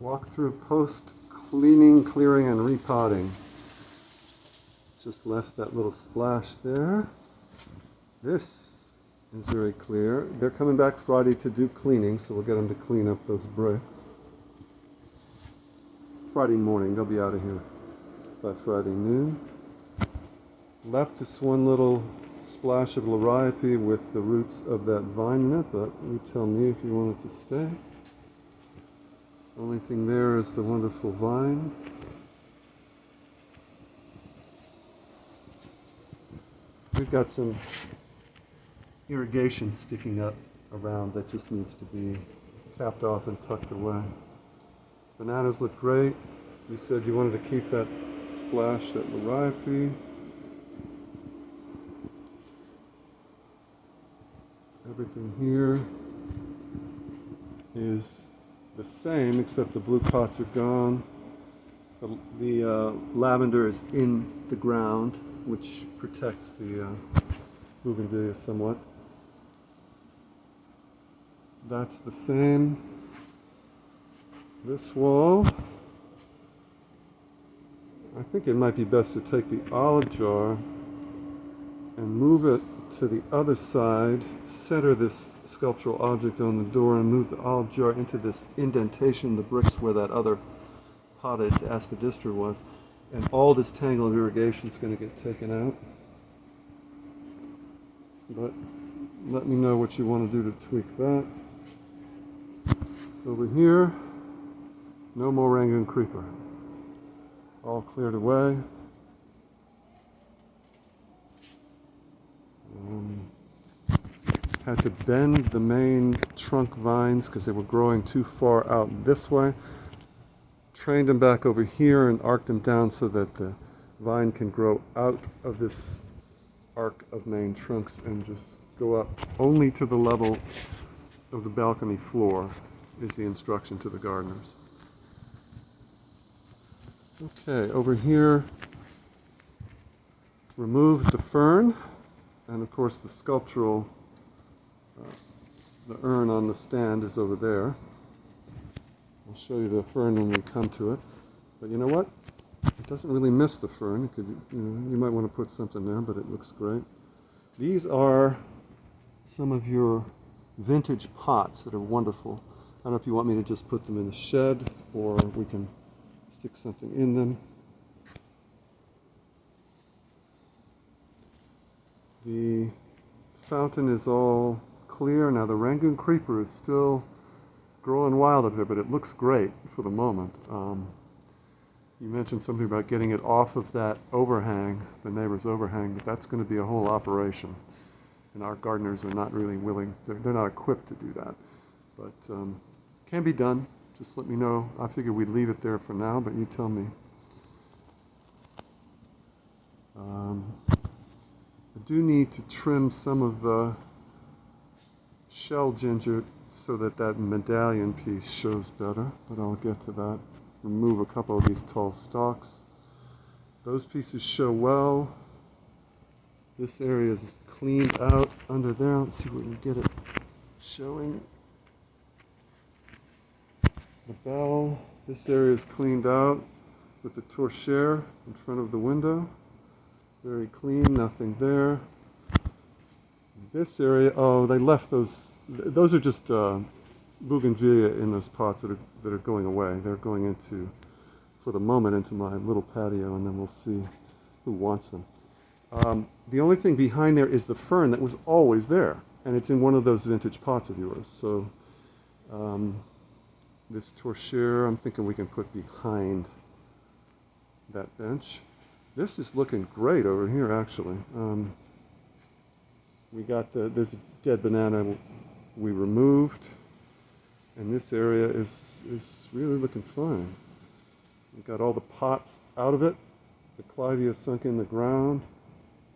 Walk through post-cleaning, clearing, and repotting. Just left that little splash there. This is very clear. They're coming back Friday to do cleaning, so we'll get them to clean up those bricks. Friday morning, they'll be out of here by Friday noon. Left is one little splash of liriope with the roots of that vine in it, but you tell me if you want it to stay. Only thing there is the wonderful vine. We've got some irrigation sticking up around that just needs to be capped off and tucked away. Bananas look great. You said you wanted to keep that splash, that liriope. Everything here is the same except the blue pots are gone. The lavender is in the ground, which protects the bougainvillea somewhat. That's the same. This wall, I think it might be best to take the olive jar and move it to the other side, center this sculptural object on the door, and move the olive jar into this indentation, the bricks where that other potted aspidistra was, and all this tangle of irrigation is going to get taken out. But let me know what you want to do to tweak that. Over here, no more Rangoon creeper. All cleared away. Had to bend the main trunk vines because they were growing too far out this way. Trained them back over here and arced them down so that the vine can grow out of this arc of main trunks and just go up only to the level of the balcony floor is the instruction to the gardeners. Okay, over here, removed the fern, and of course the sculptural, the urn on the stand is over there. I'll show you the fern when we come to it. But you know what? It doesn't really miss the fern. It could, you might want to put something there, but it looks great. These are some of your vintage pots that are wonderful. I don't know if you want me to just put them in the shed or we can stick something in them. The fountain is all clear. Now the Rangoon creeper is still growing wild up there, but it looks great for the moment. You mentioned something about getting it off of that overhang, the neighbor's overhang, but that's going to be a whole operation. And our gardeners are not really willing, they're not equipped to do that. But can be done. Just let me know. I figure we'd leave it there for now, but you tell me. I do need to trim some of the shell ginger so that that medallion piece shows better, but I'll get to that. Remove a couple of these tall stalks. Those pieces show well. This area is cleaned out under there. Let's see if we can get it showing. The bell. This area is cleaned out with the torchère in front of the window. Very clean, nothing there. This area, oh, they left those. Those are just bougainvillea in those pots that are going away. They're going into, for the moment, into my little patio, and then we'll see who wants them. The only thing behind there is the fern that was always there, and it's in one of those vintage pots of yours. So this torchère, I'm thinking we can put behind that bench. This is looking great over here, actually. We got there's a dead banana we removed, and this area is really looking fine. We got all the pots out of it. The clivia sunk in the ground.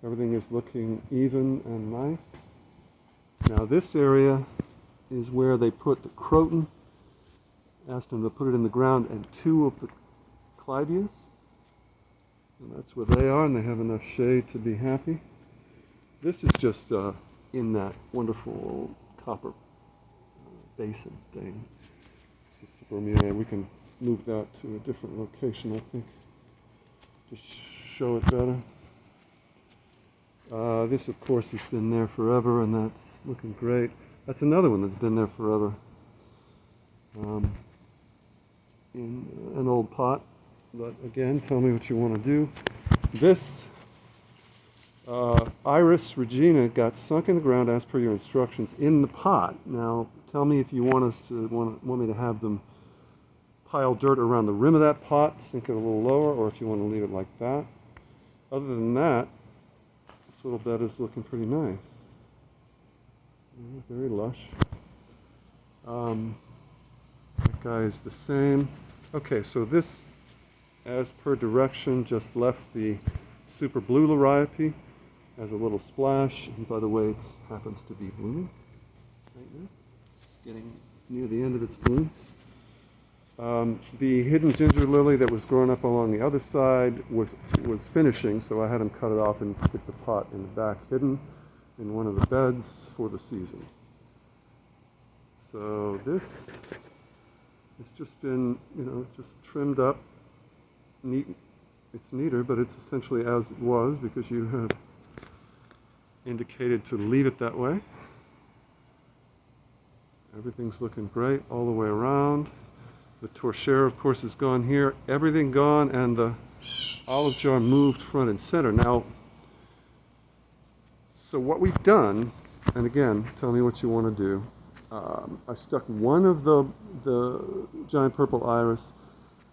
Everything is looking even and nice. Now this area is where they put the croton. Asked them to put it in the ground and two of the clivias. And that's where they are, and they have enough shade to be happy. This is just in that wonderful old copper basin thing. It's just for me. We can move that to a different location, I think, to show it better. This, of course, has been there forever, and that's looking great. That's another one that's been there forever. In an old pot, but again, tell me what you want to do. This Iris Regina got sunk in the ground as per your instructions in the pot. Now, tell me if you want me to have them pile dirt around the rim of that pot, sink it a little lower, or if you want to leave it like that. Other than that, this little bed is looking pretty nice. Very lush. That guy is the same. Okay, so this, as per direction, just left the super blue liriope as a little splash. And by the way, it happens to be blooming right now. It's getting near the end of its bloom. The hidden ginger lily that was growing up along the other side was finishing, so I had him cut it off and stick the pot in the back, hidden in one of the beds for the season. So this has just been, just trimmed up. Neat. It's neater, but it's essentially as it was because you have indicated to leave it that way. Everything's looking great all the way around. The torchère, of course, is gone here. Everything gone, and the olive jar moved front and center. Now, so what we've done, and again, tell me what you want to do. I stuck one of the giant purple iris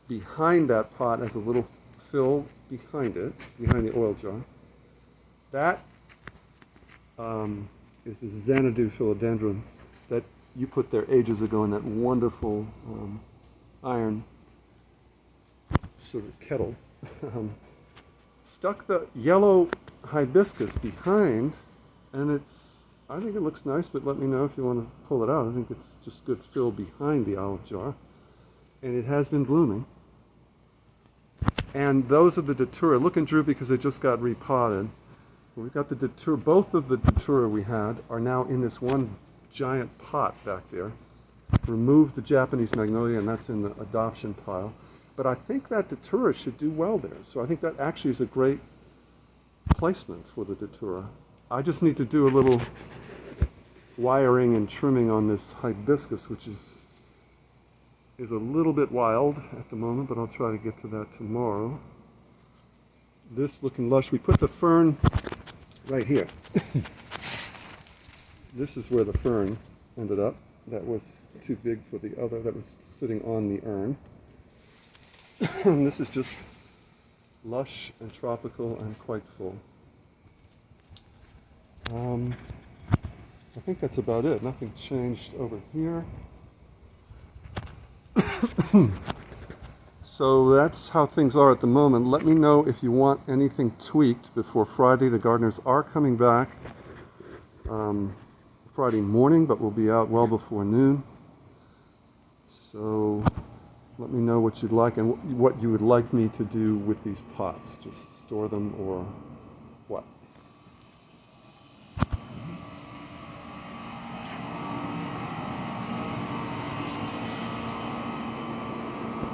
behind that pot as a little fill behind it, behind the oil jar. That is a Xanadu philodendron that you put there ages ago in that wonderful iron sort of kettle. Stuck the yellow hibiscus behind, and I think it looks nice, but let me know if you want to pull it out. I think it's just good fill behind the olive jar. And it has been blooming. And those are the datura. Look and droop because they just got repotted. We've got the datura. Both of the datura we had are now in this one giant pot back there. Removed the Japanese magnolia, and that's in the adoption pile. But I think that datura should do well there. So I think that actually is a great placement for the datura. I just need to do a little wiring and trimming on this hibiscus, which is a little bit wild at the moment, but I'll try to get to that tomorrow. This looking lush. We put the fern right here. This is where the fern ended up. That was too big for the other. That was sitting on the urn. And this is just lush and tropical and quite full. I think that's about it. Nothing changed over here. So that's how things are at the moment. Let me know if you want anything tweaked before Friday. The gardeners are coming back Friday morning, but we'll be out well before noon. So let me know what you'd like and what you would like me to do with these pots. Just store them or what?